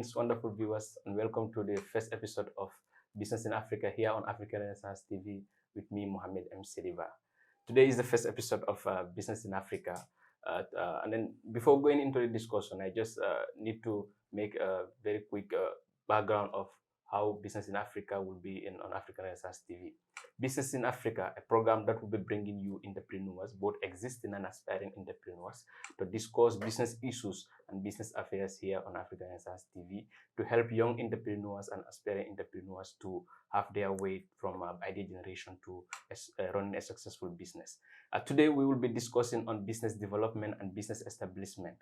Greetings, wonderful viewers, and welcome to the first episode of Business in Africa here on African Renaissance TV with me, Mohammed M. Seriva. Today is the first episode of Business in Africa. And then before going into the discussion, I just need to make a very quick background of how Business in Africa will be on African Renaissance TV. Business in Africa, a program that will be bringing you entrepreneurs, both existing and aspiring entrepreneurs, to discuss business issues and business affairs here on African Renaissance TV to help young entrepreneurs and aspiring entrepreneurs to have their way from idea generation to running a successful business. Today, we will be discussing on business development and business establishment.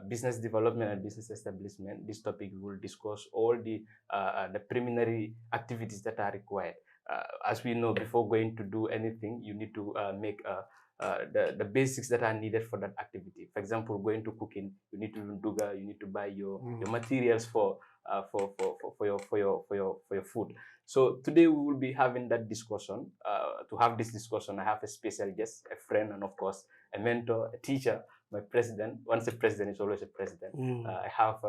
Business development and business establishment, this topic we will discuss all the preliminary activities that are required. As we know, before going to do anything, you need to make the basics that are needed for that activity. For example, going to cooking, you need to do duga, you need to buy your materials for your food. So today we will be having that discussion. To have this discussion, I have a special guest, a friend, and of course a mentor, a teacher, my president. Once a president is always a president. I have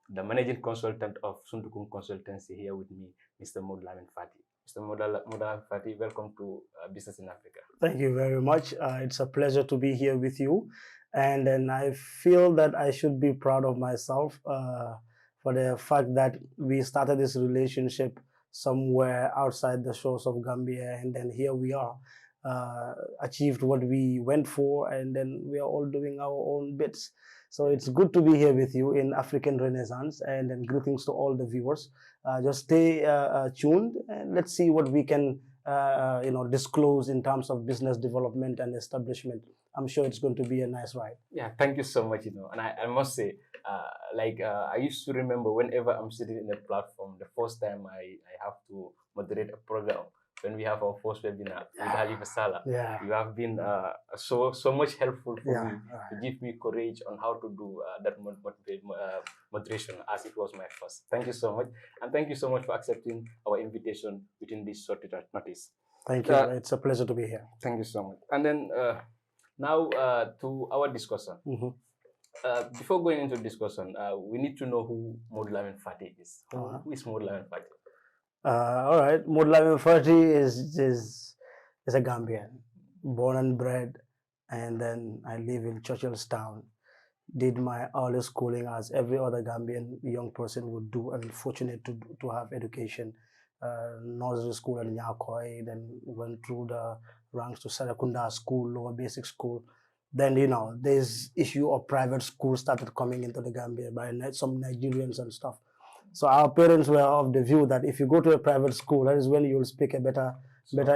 the managing consultant of Suntukung Consultancy here with me, Mr. Modlamin Fati. Mr. Modlamin Fati, welcome to Business in Africa. Thank you very much. It's a pleasure to be here with you. And then I feel that I should be proud of myself for the fact that we started this relationship somewhere outside the shores of Gambia. And then here we are, achieved what we went for. And then we are all doing our own bits. So it's good to be here with you in African Renaissance, and then greetings to all the viewers. Just stay tuned and let's see what we can disclose in terms of business development and establishment. I'm sure it's going to be a nice ride. Yeah, thank you so much. And I must say, I used to remember whenever I'm sitting in a platform, the first time I have to moderate a program, when we have our first webinar with Halifa Salah, you have been so much helpful for me to give me courage on how to do that moderation, as it was my first. Thank you so much, and thank you so much for accepting our invitation within this short notice. Thank you. It's a pleasure to be here. Thank you so much. And then now to our discussion. Before going into discussion, we need to know who Modlamin Fati is. Who is Modlamin Fati? All right, Modlamin Fati is a Gambian, born and bred, and then I live in Churchillstown. Did my early schooling as every other Gambian young person would do, and fortunate to have education. Nursery school in Nyakoi, then went through the ranks to Sarakunda School, lower basic school. Then, this issue of private schools started coming into the Gambia by some Nigerians and stuff. So our parents were of the view that if you go to a private school, that is when you will speak a better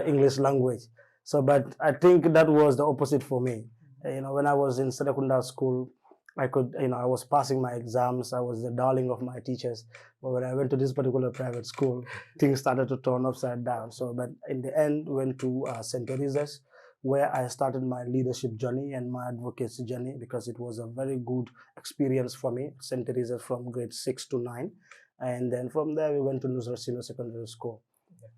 English language. So, but I think that was the opposite for me. When I was in Sarakunda School, I was passing my exams. I was the darling of my teachers. But when I went to this particular private school, things started to turn upside down. So, but in the end, went to St. Teresa's, where I started my leadership journey and my advocacy journey, because it was a very good experience for me. St. Teresa's from grade 6 to 9. And then from there, we went to Nusrat Senior Secondary School.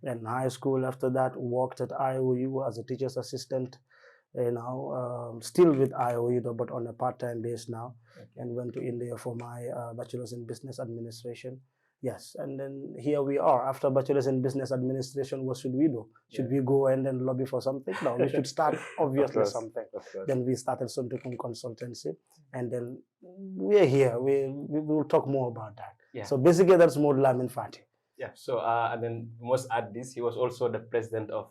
And high school after that, worked at IOU as a teacher's assistant, still with IOU, but on a part-time base now, and went to India for my bachelor's in business administration. Yes, and then here we are. After bachelor's in business administration, what should we do? Should we go and then lobby for something? No, we should start obviously something. Then we started Suntukung Consultancy, and then we're here. We will talk more about that. Yeah. So basically, that's Modlamin Fati. Yeah. So and then we must add this. He was also the president of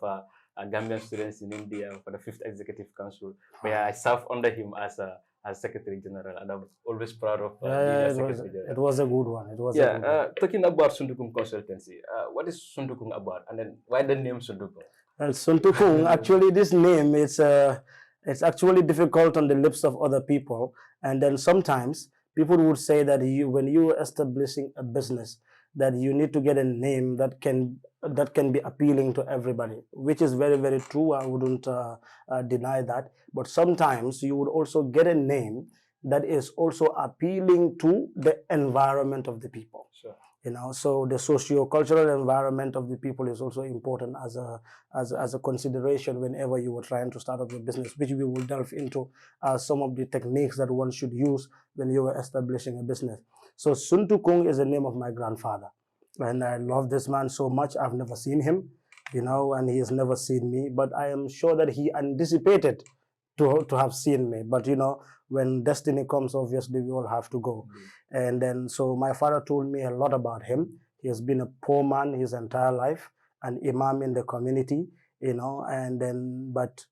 Gambian students in India for the 5th Executive Council, where I served under him as Secretary General, and I'm always proud of being a Secretary General. It was a good one. It was a good one. Talking about Suntukung Consultancy, what is Suntukung about, and then why the name Suntukung? Well, Suntukung, actually, this name is It's actually difficult on the lips of other people. And then sometimes people would say that when you are establishing a business, that you need to get a name that can be appealing to everybody, which is very, very true. I wouldn't deny that. But sometimes you would also get a name that is also appealing to the environment of the people. Sure. So the socio-cultural environment of the people is also important as a consideration whenever you were trying to start up a business, which we will delve into some of the techniques that one should use when you are establishing a business. So Sun Tukung is the name of my grandfather, and I love this man so much. I've never seen him, and he has never seen me, but I am sure that he anticipated to have seen me. But when destiny comes, obviously we all have to go. And then, so my father told me a lot about him. He has been a poor man his entire life, an imam in the community, and then, but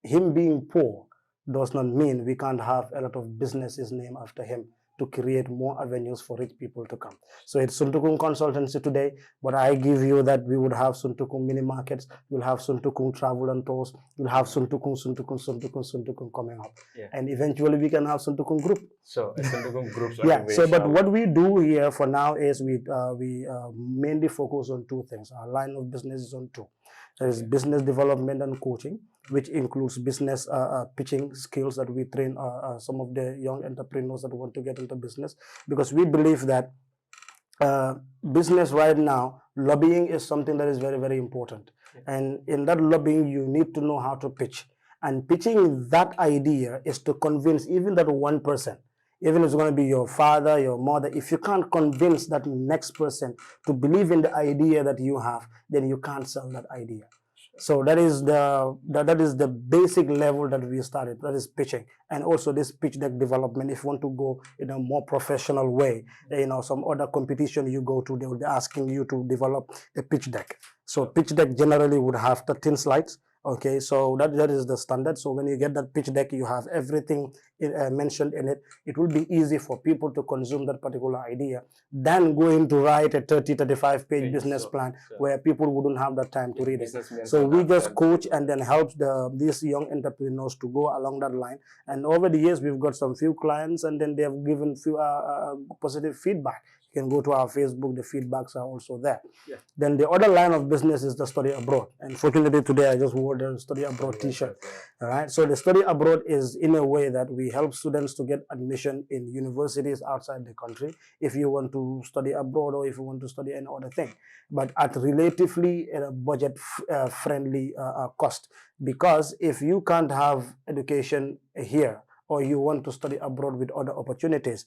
him being poor does not mean we can't have a lot of businesses named after him to create more avenues for rich people to come. So it's Sun Tukung Consultancy today, but I give you that we would have Sun Tukung mini markets, we'll have Sun Tukung travel and tours, we'll have Sun Tukung coming up. Yeah. And eventually we can have Sun Tukung group. So Sun Tukung groups. Yeah, so but what we do here for now is we mainly focus on two things. Our line of business is on two. There is business development and coaching, which includes business pitching skills that we train some of the young entrepreneurs that want to get into business, because we believe that business right now, lobbying is something that is very, very important. And in that lobbying, you need to know how to pitch. And pitching that idea is to convince even that one person, even if it's going to be your father, your mother, if you can't convince that next person to believe in the idea that you have, then you can't sell that idea. So that is the basic level that we started. That is pitching, and also this pitch deck development. If you want to go in a more professional way, some other competition you go to, they will be asking you to develop a pitch deck. So pitch deck generally would have 13 slides. Okay, so that is the standard. So when you get that pitch deck, you have everything mentioned in it. It will be easy for people to consume that particular idea than going to write a 35 page business plan where people wouldn't have the time to read it. So we just coach and then help these young entrepreneurs to go along that line. And over the years, we've got some few clients, and then they have given few positive feedback. You can go to our Facebook, the feedbacks are also there. Yeah. Then the other line of business is the study abroad. And fortunately today I just wore the study abroad t-shirt. All right. So the study abroad is in a way that we help students to get admission in universities outside the country if you want to study abroad or if you want to study any other thing, but at relatively budget friendly cost. Because if you can't have education here, or you want to study abroad with other opportunities,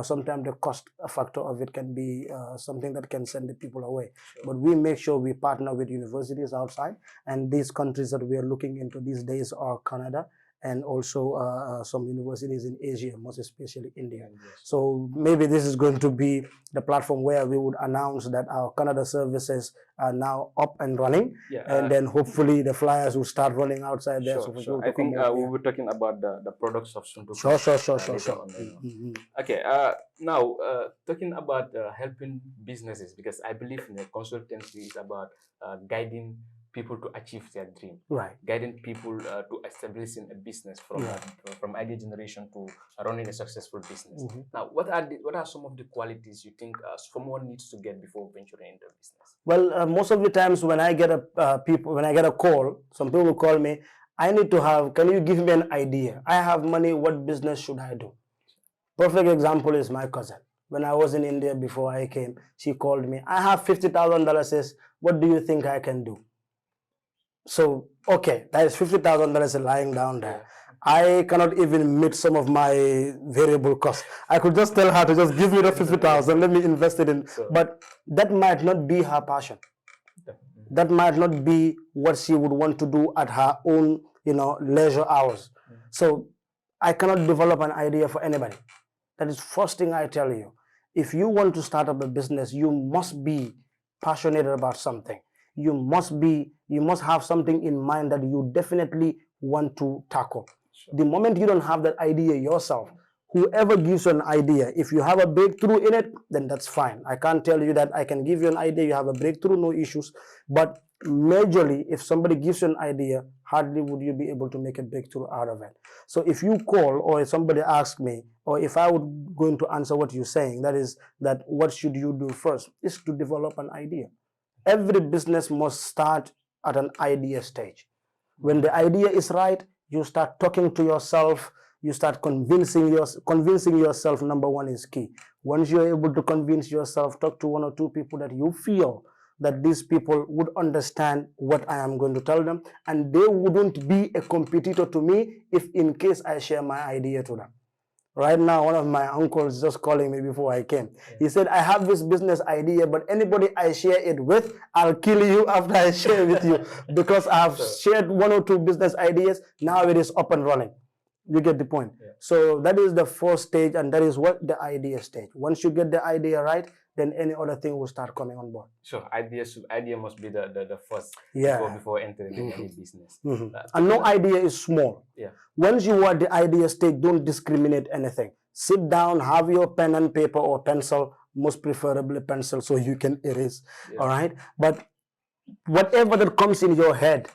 sometimes the cost factor of it can be something that can send the people away. Sure. But we make sure we partner with universities outside, and these countries that we are looking into these days are Canada, and also some universities in Asia, most especially India. Yes. So maybe this is going to be the platform where we would announce that our Canada services are now up and running, and then hopefully the flyers will start running outside there. Sure. I think we were talking about the products of Sun Tukung. Sure. Okay, now talking about helping businesses, because I believe in the consultancy is about guiding people to achieve their dream, right? Guiding people to establishing a business from idea generation to running a successful business. Now, what are some of the qualities you think someone needs to get before venturing into business? Well, most of the times when I get a call, some people will call me. I need to have. Can you give me an idea? I have money. What business should I do? Perfect example is my cousin. When I was in India before I came, she called me. I have $50,000. What do you think I can do? So, okay, that is $50,000 lying down there. I cannot even meet some of my variable costs. I could just tell her to just give me the 50,000, let me invest it in. But that might not be her passion. That might not be what she would want to do at her own, leisure hours. So I cannot develop an idea for anybody. That is first thing I tell you. If you want to start up a business, you must be passionate about something. You must have something in mind that you definitely want to tackle. Sure. The moment you don't have that idea yourself, whoever gives you an idea, if you have a breakthrough in it, then that's fine. I can't tell you that I can give you an idea, you have a breakthrough, no issues. But majorly, if somebody gives you an idea, hardly would you be able to make a breakthrough out of it. So if you call or if somebody asks me, or if I would going to answer what you're saying, that is that what should you do first is to develop an idea. Every business must start at an idea stage. When the idea is right, you start talking to yourself, you start convincing yourself. Number one is key. Once you're able to convince yourself, talk to one or two people that you feel that these people would understand what I am going to tell them, and they wouldn't be a competitor to me if in case I share my idea to them. Right now, one of my uncles just calling me before I came. He said, I have this business idea, but anybody I share it with, I'll kill you after I share it with you, because I've shared one or two business ideas. Now it is up and running. You get the point. So that is the first stage, and that is what the idea stage. Once you get the idea right, then any other thing will start coming on board. Sure, idea must be the first before entering any business. And no idea is small. Once you are at the idea stage, don't discriminate anything. Sit down, have your pen and paper or pencil, most preferably pencil, so you can erase. All right, but whatever that comes in your head,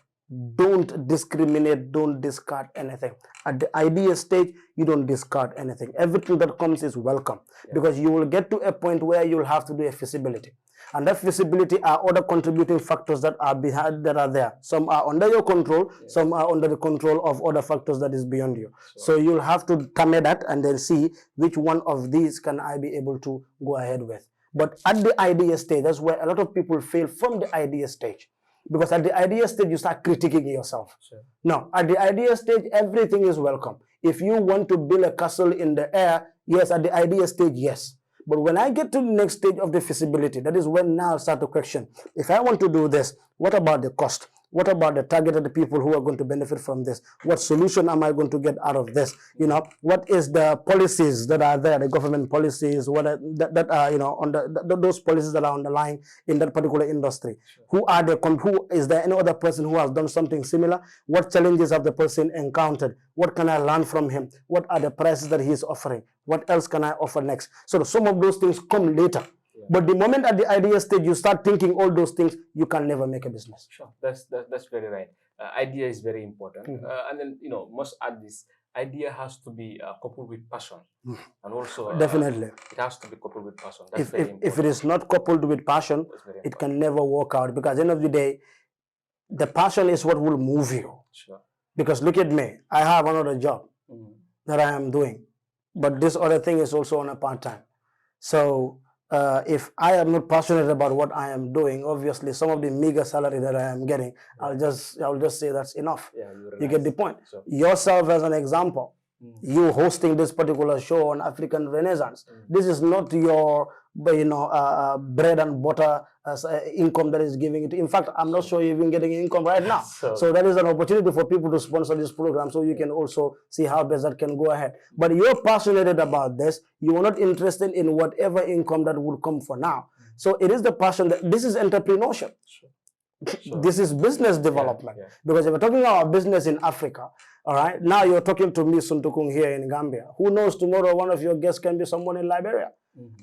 don't discriminate, don't discard anything. At the idea stage, you don't discard anything. Everything that comes is welcome, because you will get to a point where you'll have to do a feasibility. And that feasibility are other contributing factors that are behind, that are there. Some are under your control, some are under the control of other factors that is beyond you. So you'll have to come at that and then see which one of these can I be able to go ahead with. But at the idea stage, that's where a lot of people fail from the idea stage. Because at the idea stage, you start critiquing yourself. No, at the idea stage, everything is welcome. If you want to build a castle in the air, yes, at the idea stage, yes. But when I get to the next stage of the feasibility, that is when now I start to question. If I want to do this, what about the cost? What about the targeted people who are going to benefit from this? What solution am I going to get out of this? You know, what is the policies that are there, the government policies, what are, that are, you know, on those policies that are underlying in that particular industry? Who are the, who is there any other person who has done something similar? What challenges have the person encountered? What can I learn from him? What are the prices that he is offering? What else can I offer next? So some of those things come later. But the moment at the idea stage you start thinking all those things, you can never make a business. Sure, that's very right. Idea is very important, and then must add this. Idea has to be coupled with passion, and also definitely it has to be coupled with passion. That's if it is not coupled with passion, it can never work out, because at the end of the day, the passion is what will move you. Sure. Because look at me, I have another job that I am doing, but this other thing is also on a part-time. So if I am not passionate about what I am doing, obviously some of the meager salary that I am getting, I'll just say that's enough. You get the point. So, yourself as an example, you hosting this particular show on African Renaissance, this is not your bread and butter income that is giving it. In fact, I'm not sure you're even getting income right now. So that is an opportunity for people to sponsor this program, so you can also see how best that can go ahead. But you're passionate about this. You are not interested in whatever income that would come for now. So it is the passion that this is entrepreneurship. This is business development. Because if we're talking about business in Africa, all right, now you're talking to me, Suntukung, here in Gambia. Who knows, tomorrow one of your guests can be someone in Liberia.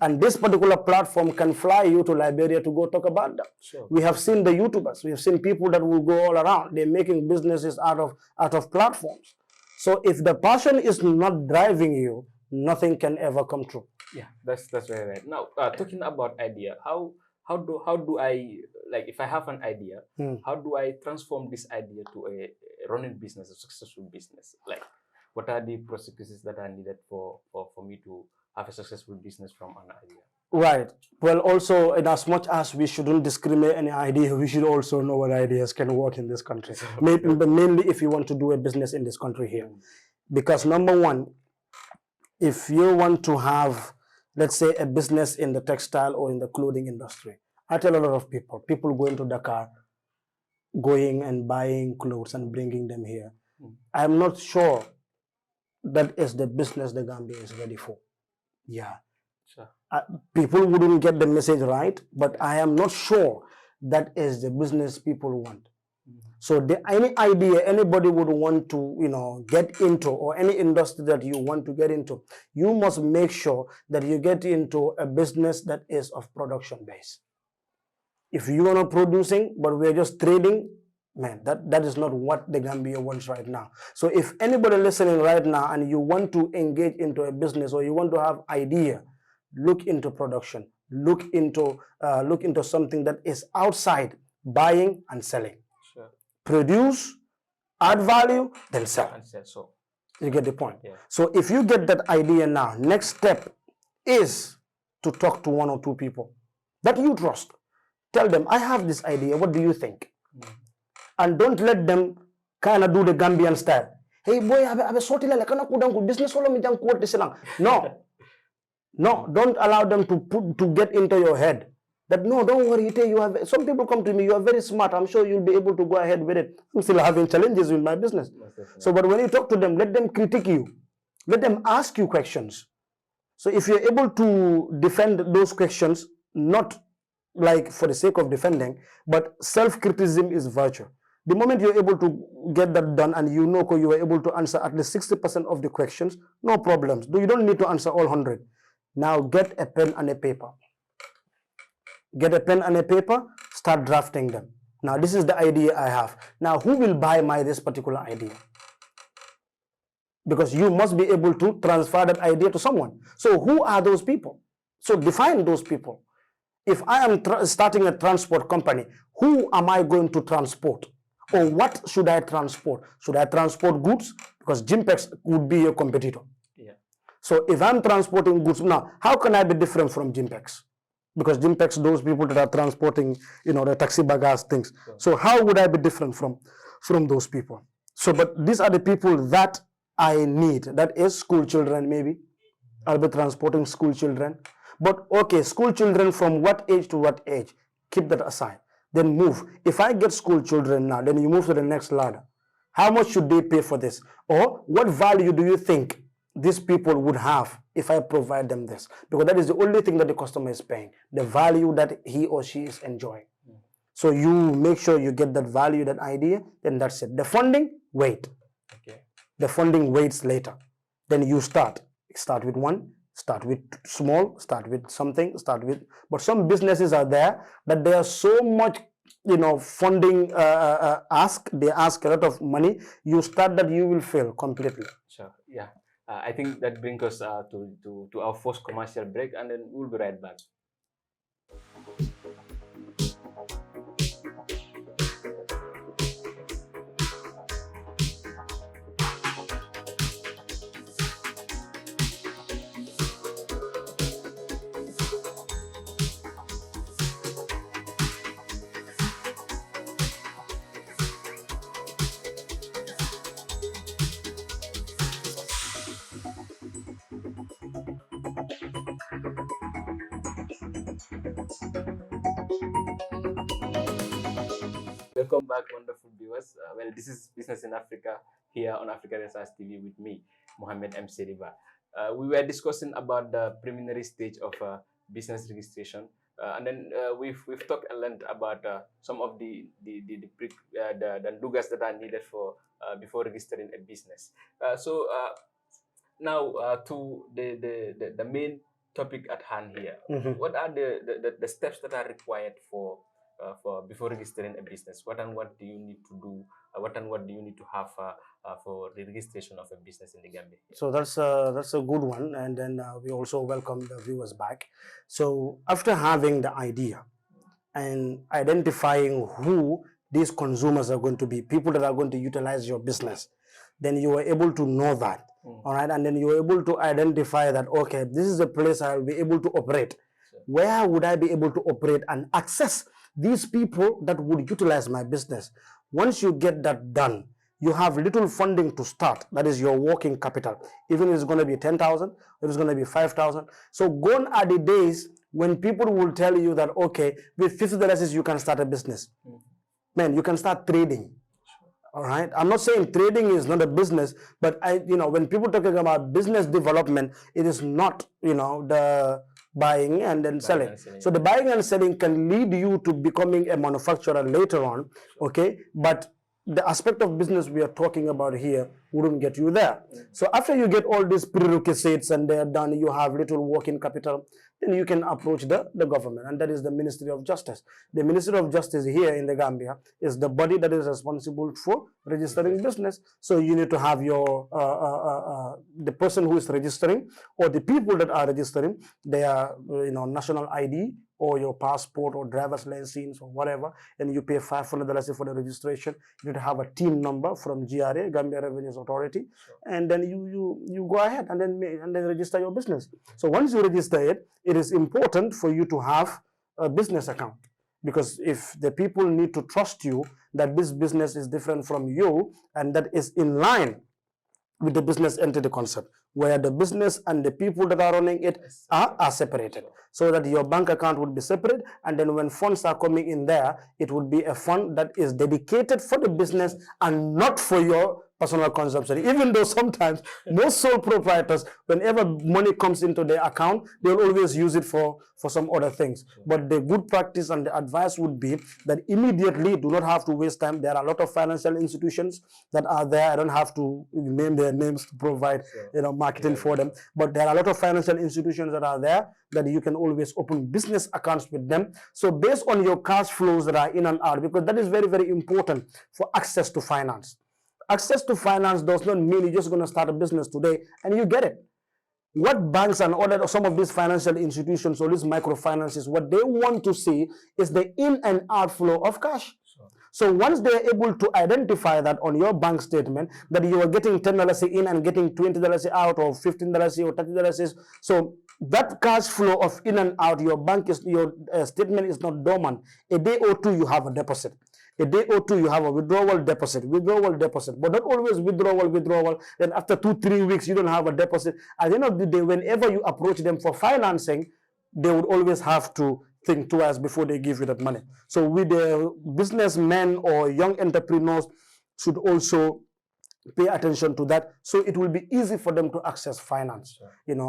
And this particular platform can fly you to Liberia to go talk about that. We have seen the YouTubers. We have seen people that will go all around. They're making businesses out of platforms. So if the passion is not driving you, nothing can ever come true. Yeah, that's very right. Now, talking about idea, how do I, like, if I have an idea, how do I transform this idea to a running business, a successful business? Like, what are the processes that are needed for me to have a successful business from an idea? Right. Well, also, in as much as we shouldn't discriminate any idea, we should also know what ideas can work in this country. Mainly if you want to do a business in this country here. Because number one, if you want to have, let's say, a business in the textile or in the clothing industry, I tell a lot of people going to Dakar, going and buying clothes and bringing them here. I'm not sure that is the business the Gambia is ready for. Yeah. Sure. People wouldn't get the message right, but I am not sure that is the business people want. So any idea anybody would want to, get into, or any industry that you want to get into, you must make sure that you get into a business that is of production base. If you are not producing, but we're just trading, Man, that is not what the Gambia wants right now. So if anybody listening right now and you want to engage into a business or you want to have idea, look into production, look into something that is outside buying and selling. Sure. Produce, add value, then sell. And sell. So you get the point. Yeah. So if you get that idea now, next step is to talk to one or two people that you trust. Tell them, I have this idea. What do you think? And don't let them kind of do the Gambian style. Hey boy, abe sorti la kana kudang business solo mi jang kuwat silang. No. No, don't allow them to get into your head. That no, don't worry, you have some people come to me, you are very smart. I'm sure you'll be able to go ahead with it. I'm still having challenges with my business. So, but when you talk to them, let them critique you. Let them ask you questions. So if you're able to defend those questions, not like for the sake of defending, but self-criticism is virtue. The moment you're able to get that done and you know you are able to answer at least 60% of the questions, no problems. You don't need to answer all 100. Now get a pen and a paper. Get a pen and a paper, start drafting them. Now this is the idea I have. Now who will buy this particular idea? Because you must be able to transfer that idea to someone. So who are those people? So define those people. If I am starting a transport company, who am I going to transport? Or what should I transport? Should I transport goods? Because Gimpex would be a competitor. Yeah. So if I'm transporting goods, now how can I be different from Gimpex? Because Gimpex, those people that are transporting, the taxi baggage things. Sure. So how would I be different from those people? So, but these are the people that I need. That is school children, maybe. I'll be transporting school children. But okay, school children from what age to what age? Keep that aside. Then move. If I get school children now, then you move to the next ladder. How much should they pay for this? Or what value do you think these people would have if I provide them this? Because that is the only thing that the customer is paying, the value that he or she is enjoying. So you make sure you get that value, that idea, then that's it. The funding, wait. Okay. The funding waits later. Then you start. Start with one, start with small, start with something, but some businesses are there that they are so much, funding they ask a lot of money. You start that, you will fail completely. Sure, yeah. I think that brings us to our first commercial break, and then we'll be right back. Welcome back, wonderful viewers. Well, this is Business in Africa here on Africa Renaissance TV with me, Mohammed M. Seriba. We were discussing about the preliminary stage of business registration, and then we've talked a lot about some of the dugas that are needed for before registering a business. So now to the main topic at hand here. What are the steps that are required for before registering a business? What do you need to do? What do you need to have for the registration of a business in the Gambia? So that's a good one, and then we also welcome the viewers back. So after having the idea and identifying who these consumers are going to be, people that are going to utilize your business, then you are able to know that. All right, and then you're able to identify that, okay, this is a place I will be able to operate. Sure. Where would I be able to operate and access these people that would utilize my business? Once you get that done, you have little funding to start. That is your working capital. Even if it's going to be 10,000, if it's going to be 5,000. So gone are the days when people will tell you that, okay, with $50 you can start a business. Man, you can start trading. All right. I'm not saying trading is not a business, but when people talking about business development, it is not, the buying and then selling. So the buying and selling can lead you to becoming a manufacturer later on. Okay. But the aspect of business we are talking about here wouldn't get you there. So after you get all these prerequisites and they're done, you have little working capital, then you can approach the government, and that is the Ministry of Justice. The Ministry of Justice here in the Gambia is the body that is responsible for registering business. So you need to have your the person who is registering, or the people that are registering, their national ID or your passport or driver's license or whatever, and you pay $500 for the registration. You need to have a team number from GRA, Gambia Revenues Authority, and then you go ahead and then register your business. So once you register it, it is important for you to have a business account, because if the people need to trust you that this business is different from you and that is in line with the business entity concept, where the business and the people that are running it are separated, so that your bank account would be separate, and then when funds are coming in there, it would be a fund that is dedicated for the business and not for your personal consumption. Even though sometimes most sole proprietors, whenever money comes into their account, they'll always use it for some other things. But the good practice and the advice would be that immediately, do not have to waste time. There are a lot of financial institutions that are there. I don't have to name their names to provide marketing for them, but there are a lot of financial institutions that are there that you can always open business accounts with them. So based on your cash flows that are in and out, because that is very, very important for access to finance. Access to finance does not mean you're just going to start a business today and you get it. What banks and some of these financial institutions or these microfinances, what they want to see is the in and outflow of cash. So once they're able to identify that on your bank statement, that you are getting $10 in and getting $20 out, or $15 or $30, so that cash flow of in and out, your statement is not dormant. A day or two, you have a deposit. A day or two, you have a withdrawal deposit, but not always withdrawal. Then after 2-3 weeks, you don't have a deposit. At the end of the day, whenever you approach them for financing, they would always have to think twice before they give you that money. So with the businessmen or young entrepreneurs should also pay attention to that, so it will be easy for them to access finance.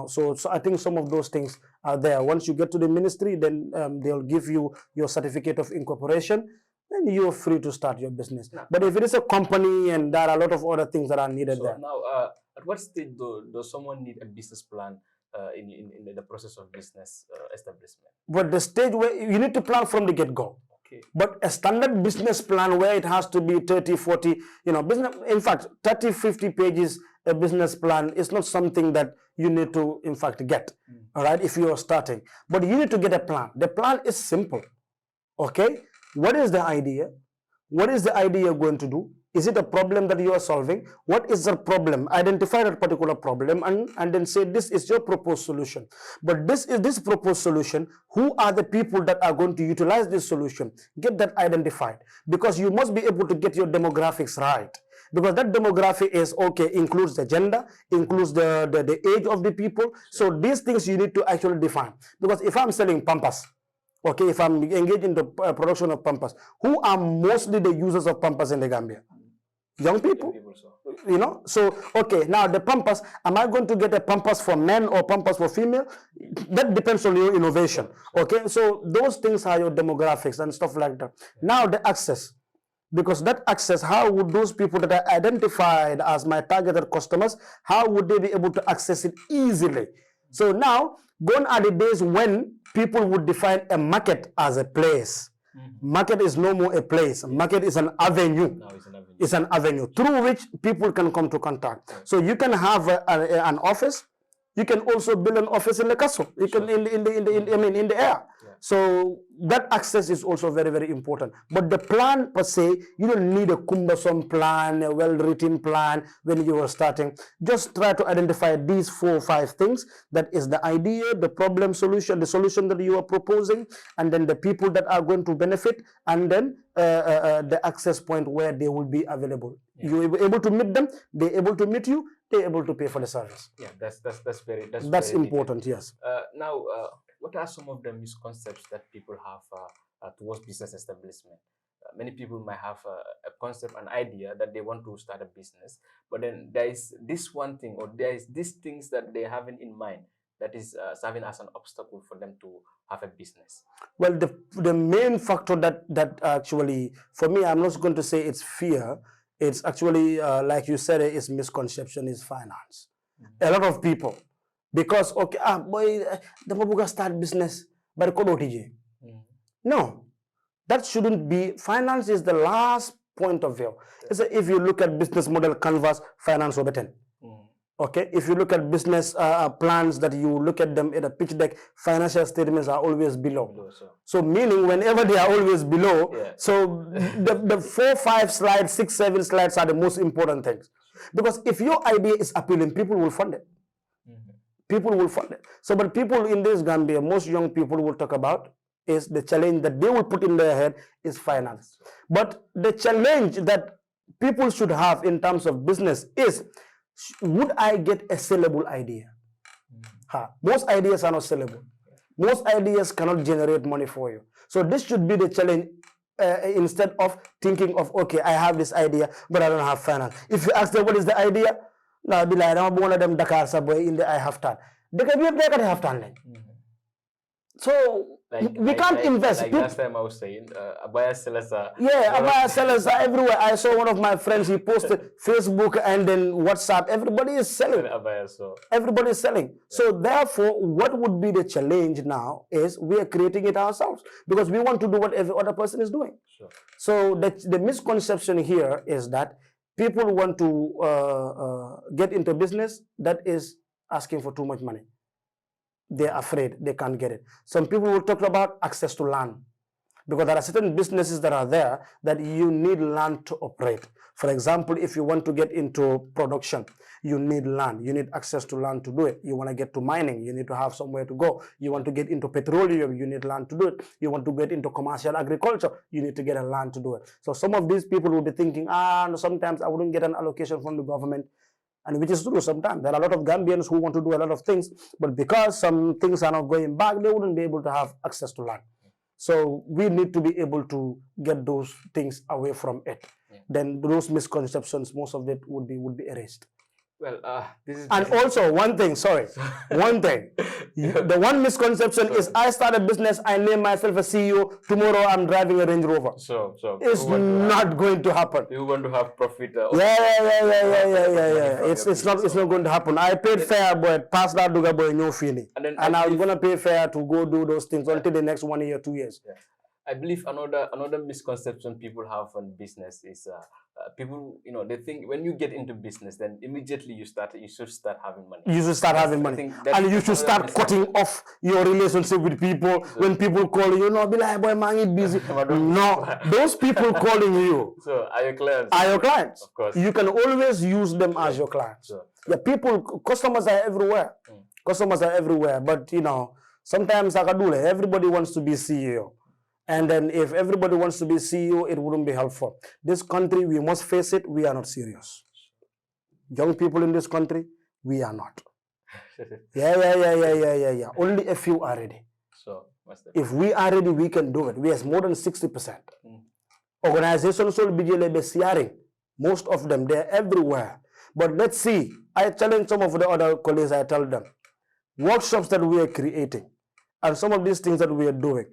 So I think some of those things are there. Once you get to the ministry, then they'll give you your certificate of incorporation, then you're free to start your business. But if it is a company, and there are a lot of other things that are needed there. Now, at what stage does someone need a business plan in the process of business establishment? But the stage where you need to plan from the get-go. Okay. But a standard business plan where it has to be 30, 40, business, in fact, 30, 50 pages, a business plan is not something that you need to, in fact, get, all right, if you are starting. But you need to get a plan. The plan is simple, okay? What is the idea? What is the idea going to do? Is it a problem that you are solving? What is the problem? Identify that particular problem and then say, this is your proposed solution. But this proposed solution, who are the people that are going to utilize this solution? Get that identified, because you must be able to get your demographics right. Because that demographic is, okay, includes the gender, includes the age of the people. So these things you need to actually define. Because if I'm selling Pampers, okay, if I'm engaged in the production of Pampers, who are mostly the users of Pampers in the Gambia? Young people, so okay, now the Pampers, am I going to get a Pampers for men or Pampers for female? That depends on your innovation, okay? So those things are your demographics and stuff like that. Now the access, because that access, how would those people that are identified as my targeted customers, how would they be able to access it easily? So now, gone are the days when people would define a market as a place. Market is no more a place. Market is an avenue. Now it's an avenue. It's an avenue through which people can come to contact. So you can have an office. You can also build an office in the castle. You can in the air. So that access is also very, very important. But the plan per se, you don't need a cumbersome plan, a well-written plan when you are starting. Just try to identify these 4 or 5 things. That is the idea, the problem solution, the solution that you are proposing, and then the people that are going to benefit, and then the access point where they will be available. You're able to meet them, they're able to meet you, they're able to pay for the service. Yeah, that's very important. Yes. Now, what are some of the misconceptions that people have towards business establishment? Many people might have a concept, an idea that they want to start a business, but then there is this one thing, or there is these things that they haven't in mind that is serving as an obstacle for them to have a business. Well, the main factor that actually, for me, I'm not going to say it's fear. It's actually, like you said, it's misconception is finance. A lot of people, because, okay, boy, the mabuga start business, but no, that shouldn't be. Finance is the last point of view. If you look at business model canvas, finance will be 10. Okay, if you look at business plans that you look at them in a pitch deck, financial statements are always below. So meaning whenever they are always below, so the 4, 5 slides, 6, 7 slides are the most important things. Because if your idea is appealing, people will fund it. People will fund it. So, but people in this Gambia, most young people will talk about is the challenge that they will put in their head is finance. But the challenge that people should have in terms of business is, would I get a sellable idea? Most ideas are not sellable. Most ideas cannot generate money for you. So this should be the challenge instead of thinking of, okay, I have this idea, but I don't have finance. If you ask them what is the idea, now be like, I'm one of them Dakar subway in the I have time. They can be a have time. So we can't invest. Like last time I was saying, Abaya sellers are... Yeah, Abaya sellers are everywhere. I saw one of my friends, he posted Facebook and then WhatsApp. Everybody is selling. Everybody is selling. So therefore, what would be the challenge now is we are creating it ourselves because we want to do what every other person is doing. So the misconception here is that people want to get into business that is asking for too much money. They're afraid they can't get it. Some people will talk about access to land because there are certain businesses that are there that you need land to operate. For example, if you want to get into production, you need land. You need access to land to do it. You want to get to mining, you need to have somewhere to go. You want to get into petroleum, you need land to do it. You want to get into commercial agriculture, you need to get a land to do it. So some of these people will be thinking, no, sometimes I wouldn't get an allocation from the government. And which is true sometimes. There are a lot of Gambians who want to do a lot of things, but because some things are not going back, they wouldn't be able to have access to land. So we need to be able to get those things away from it. Then those misconceptions, most of it would be erased. Well, also one thing, one thing. The one misconception is I start a business, I name myself a CEO, tomorrow I'm driving a Range Rover. It's not going to happen. You want to have profit. It's not going to happen. I paid fair, but past that duga boy no feeling. And I'm gonna pay fair to go do those things until the next 1 year, 2 years. I believe another misconception people have on business is people, they think when you get into business, then immediately you should start having money. You should start having money. And you should start cutting off your relationship with people. When people call you, be like, boy, man, I'm busy. No, those people calling you. So are your clients? Are your clients. Of course. You can always use them as your clients. Customers are everywhere. Customers are everywhere. But, sometimes everybody wants to be CEO. And then if everybody wants to be CEO, it wouldn't be helpful. This country, we must face it, we are not serious. Young people in this country, we are not. Only a few are ready. If we are ready, we can do it. We have more than 60%. Organizations will be sharing. Most of them, they're everywhere. But let's see. I challenge some of the other colleagues, I tell them, workshops that we are creating and some of these things that we are doing,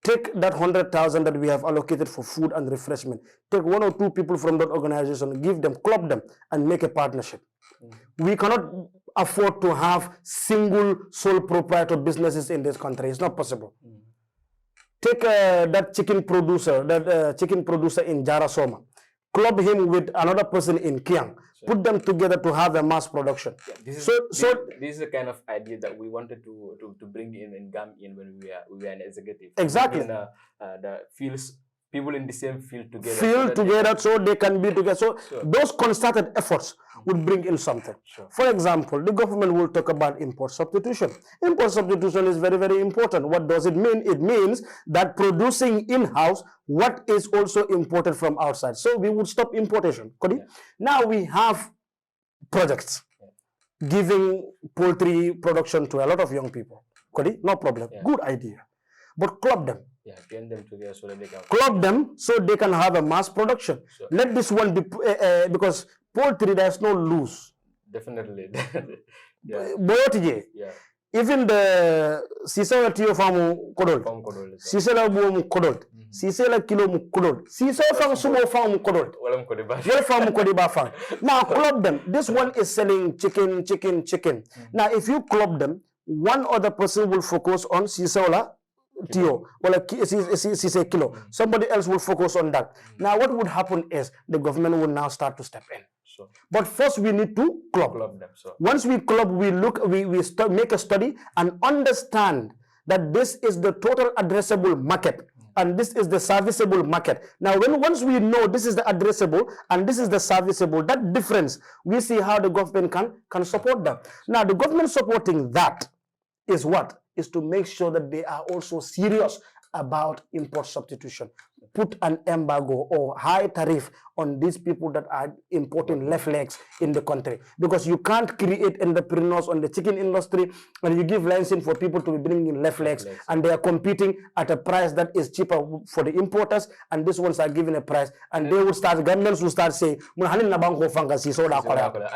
take that 100,000 that we have allocated for food and refreshment. Take 1 or 2 people from that organization, give them, club them, and make a partnership. We cannot afford to have single sole proprietor businesses in this country. It's not possible. Take that chicken producer in Jarasoma, club him with another person in Kiang. Put them together to have a mass production. This is the kind of idea that we wanted to bring in Gambia when we were an executive. Exactly. The fields, people in the same field together. So they can be together. So those concerted efforts would bring in something. For example, the government will talk about import substitution. Import substitution is very, very important. What does it mean? It means that producing in-house what is also imported from outside. So we would stop importation. Now we have projects giving poultry production to a lot of young people. No problem. Good idea. But club them. Get them together so that they can club them so they can have a mass production. Let this one be because poultry there's no lose. Definitely. even the Sisa Tio Famu Kodol, Sisa Boom Kodol, Sisa Kilo Kodol, Sisa Fam Sumo Fam Kodol, well Fam Kodiba Fam. Now club them. This one is selling chicken. Now if you club them, one other person will focus on Sisola Tio, well, Sisa Kilo. Somebody else will focus on that. Now what would happen is the government will now start to step in. Sure. But first we need to club them. Sure. Once we club, we look, we make a study and understand that this is the total addressable market and this is the serviceable market. Now, once we know this is the addressable and this is the serviceable, that difference, we see how the government can support that. Now, the government supporting that is what? Is to make sure that they are also serious about import substitution. Put an embargo or high tariff on these people that are importing left legs in the country. Because you can't create entrepreneurs on the chicken industry and you give license for people to be bringing in left legs and they are competing at a price that is cheaper for the importers and these ones are given a price and they will start, governments will start saying, and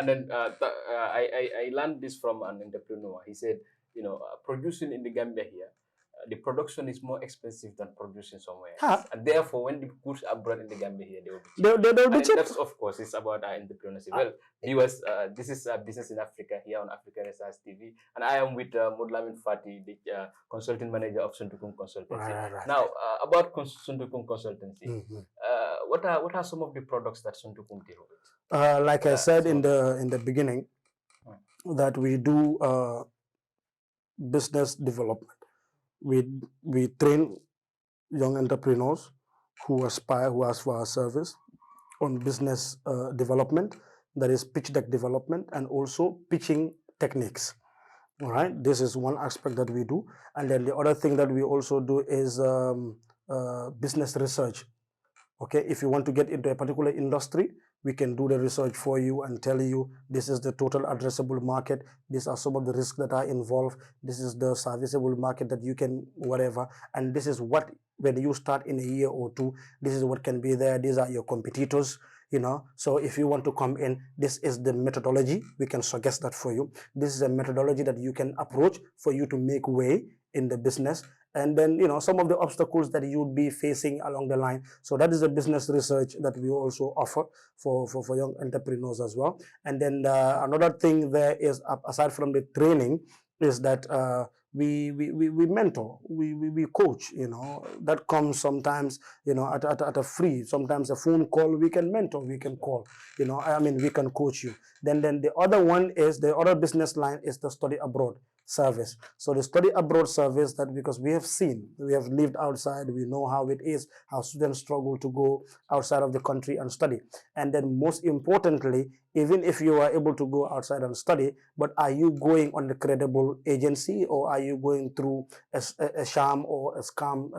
then I learned this from an entrepreneur. He said, producing in the Gambia here, the production is more expensive than producing somewhere else. And therefore, when the goods are brought in the Gambia here, they will be cheap. They'll be cheap. That's, of course, it's about entrepreneurship. Well, viewers, this is Business in Africa here on Africa Renaissance TV. And I am with Modlamin Fati, the consulting manager of Suntukung Consultancy. Right. Now, about Suntukung Consultancy, what are some of the products that Suntukung deal with? Like I said in the beginning, that we do business development. We train young entrepreneurs who aspire, who ask for our service on business development, that is pitch deck development and also pitching techniques. All right, this is one aspect that we do. And then the other thing that we also do is business research. Okay, if you want to get into a particular industry, we can do the research for you and tell you this is the total addressable market, these are some of the risks that are involved, this is the serviceable market that you can whatever, and this is what, when you start in a year or two, this is what can be there, these are your competitors, so if you want to come in, this is the methodology, we can suggest that for you. This is a methodology that you can approach for you to make way in the business. And then, some of the obstacles that you would be facing along the line. So that is the business research that we also offer for young entrepreneurs as well. And then another thing there is, aside from the training, is that we mentor, we coach, that comes sometimes, at a free, sometimes a phone call, we can mentor, we can call, we can coach you. Then the other one is, the other business line is the study abroad service. So the study abroad service, that because we have lived outside, we know how it is, how students struggle to go outside of the country and study. And then most importantly, even if you are able to go outside and study, but are you going on the credible agency or are you going through a sham or a scam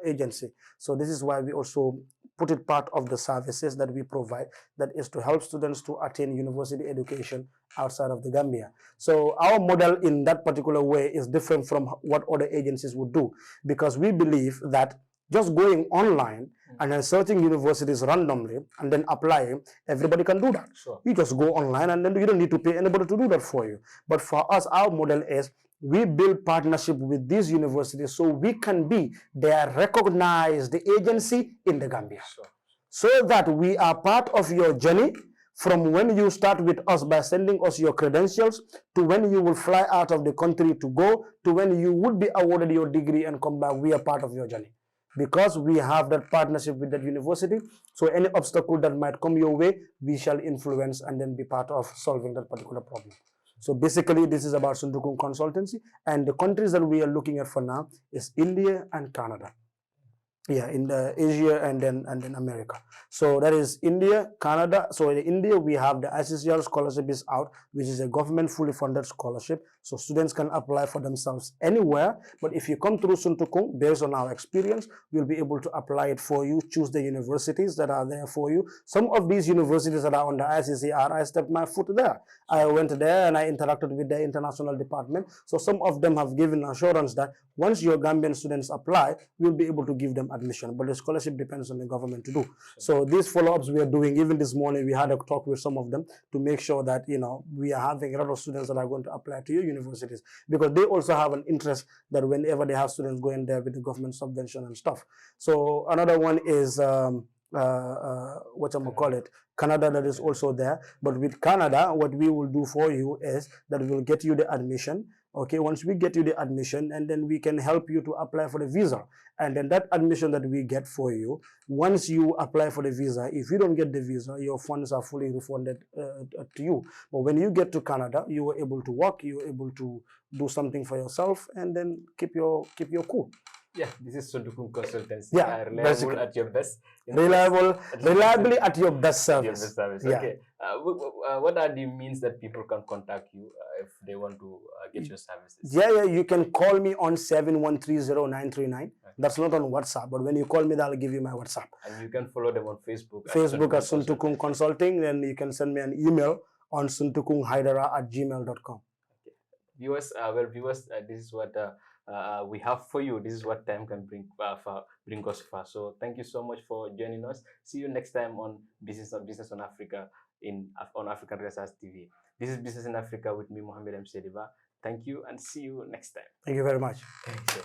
agency? So this is why we also put it part of the services that we provide, that is to help students to attain university education outside of the Gambia. So our model in that particular way is different from what other agencies would do, because we believe that just going online and then searching universities randomly and then applying, everybody can do that. Sure. You just go online and then you don't need to pay anybody to do that for you. But for us, our model is we build partnership with these universities so we can be their recognized agency in the Gambia. Sure. So that we are part of your journey from when you start with us by sending us your credentials to when you will fly out of the country to go to when you would be awarded your degree and come back. We are part of your journey because we have that partnership with that university. So any obstacle that might come your way, we shall influence and then be part of solving that particular problem. So basically, this is about Suntukung Consultancy, and the countries that we are looking at for now is India and Canada. Yeah, in the Asia and then America. So that is India, Canada. So in India, we have the ICCR scholarship is out, which is a government fully funded scholarship. So students can apply for themselves anywhere. But if you come through Suntukung, based on our experience, we'll be able to apply it for you, choose the universities that are there for you. Some of these universities that are on the ICCR, I stepped my foot there. I went there and I interacted with the international department. So some of them have given assurance that once your Gambian students apply, we'll be able to give them them admission, but the scholarship depends on the government to do. So these follow-ups we are doing, even this morning we had a talk with some of them to make sure that, you know, we are having a lot of students that are going to apply to your universities, because they also have an interest that whenever they have students going there with the government subvention and stuff. So another one is what I'm gonna call it, Canada, that is also there. But with Canada, what we will do for you is that we will get you the admission. Okay, once we get you the admission, and then we can help you to apply for the visa. And then that admission that we get for you, once you apply for the visa, if you don't get the visa, your funds are fully refunded to you. But when you get to Canada, you were able to work, you were able to do something for yourself, and then keep your cool. Yeah, this is Sundukun Consultancy. Yeah, Reliable basically. at your best. Reliably at your best service. Your best service. Yeah. Okay. What are the means that people can contact you if they want to get your services? Yeah, you can call me on 7130939. That's not on WhatsApp, but when you call me, that'll give you my WhatsApp. And you can follow them on Facebook. Facebook at Suntukung Consulting, and you can send me an email on suntukunghaidara@gmail.com. Okay. Viewers, this is what we have for you. This is what time can bring us far. So thank you so much for joining us. See you next time on Business on Africa on African Renaissance TV. This is Business in Africa with me, Mohammed M. Sediba. Thank you, and see you next time. Thank you very much. Thank you.